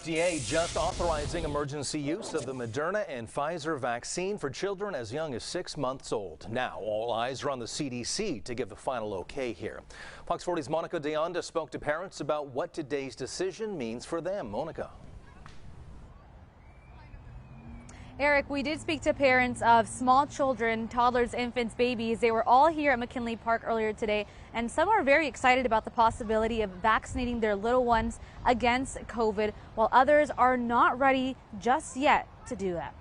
FDA just authorizing emergency use of the Moderna and Pfizer vaccine for children as young as 6 months old. Now, all eyes are on the CDC to give the final okay here. Fox 40's Monica de Anda spoke to parents about what today's decision means for them. Monica. Eric, we did speak to parents of small children, toddlers, infants, babies. They were all here at McKinley Park earlier today, and some are very excited about the possibility of vaccinating their little ones against COVID, while others are not ready just yet to do that.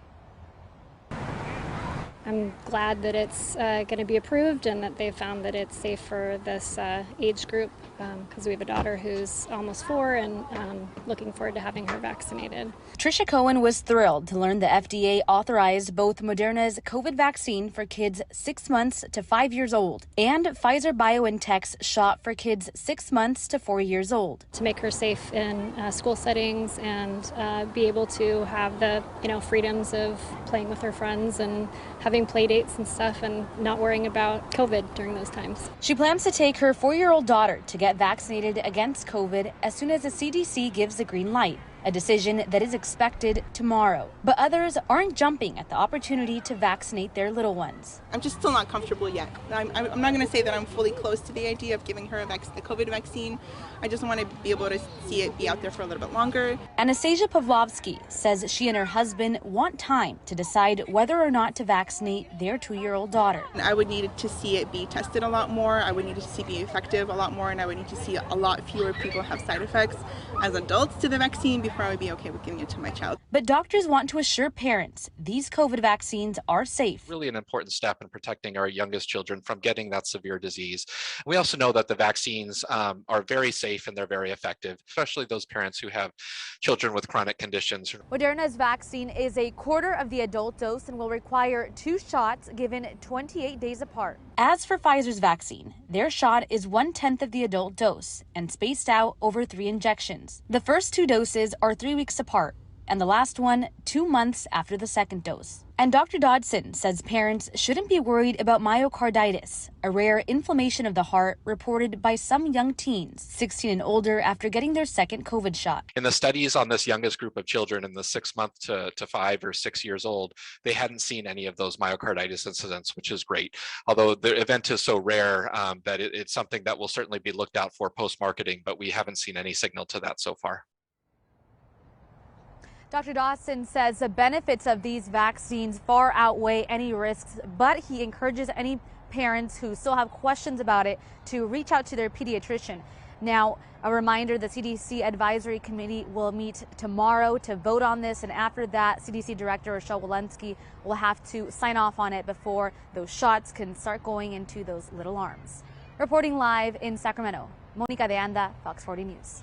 I'm glad that it's going to be approved and that they found that it's safe for this age group because we have a daughter who's almost 4 and looking forward to having her vaccinated. Tricia Cohen was thrilled to learn the FDA authorized both Moderna's COVID vaccine for kids 6 months to 5 years old and Pfizer-BioNTech's shot for kids 6 months to 4 years old. To make her safe in school settings and be able to have the freedoms of playing with her friends and having play dates and stuff and not worrying about COVID during those times. She plans to take her 4-year-old daughter to get vaccinated against COVID as soon as the CDC gives the green light, a decision that is expected tomorrow. But others aren't jumping at the opportunity to vaccinate their little ones. I'm just still not comfortable yet. I'm not going to say that I'm fully close to the idea of giving her the COVID vaccine. I just want to be able to see it be out there for a little bit longer. Anastasia Pavlovsky says she and her husband want time to decide whether or not to vaccinate their 2-year-old daughter. I would need to see it be tested a lot more. I would need to see it be effective a lot more, and I would need to see a lot fewer people have side effects as adults to the vaccine before I would be okay with giving it to my child. But doctors want to assure parents these COVID vaccines are safe. Really an important step in protecting our youngest children from getting that severe disease. We also know that the vaccines are very safe and they're very effective, especially those parents who have children with chronic conditions. Moderna's vaccine is a quarter of the adult dose and will require 2 shots given 28 days apart. As for Pfizer's vaccine, their shot is 1/10 of the adult dose and spaced out over 3 injections. The first 2 doses are 3 weeks apart, and the last one 2 months after the second dose. And Dr. Dodson says parents shouldn't be worried about myocarditis, a rare inflammation of the heart reported by some young teens 16 and older after getting their second COVID shot. In the studies on this youngest group of children in the 6 month to 5 or 6 years old, they hadn't seen any of those myocarditis incidents, which is great. Although the event is so rare that it's something that will certainly be looked out for post-marketing, but we haven't seen any signal to that so far. Dr. Dawson says the benefits of these vaccines far outweigh any risks, but he encourages any parents who still have questions about it to reach out to their pediatrician. Now, a reminder, the CDC Advisory Committee will meet tomorrow to vote on this, and after that, CDC Director Rochelle Walensky will have to sign off on it before those shots can start going into those little arms. Reporting live in Sacramento, Monica de Anda, Fox 40 News.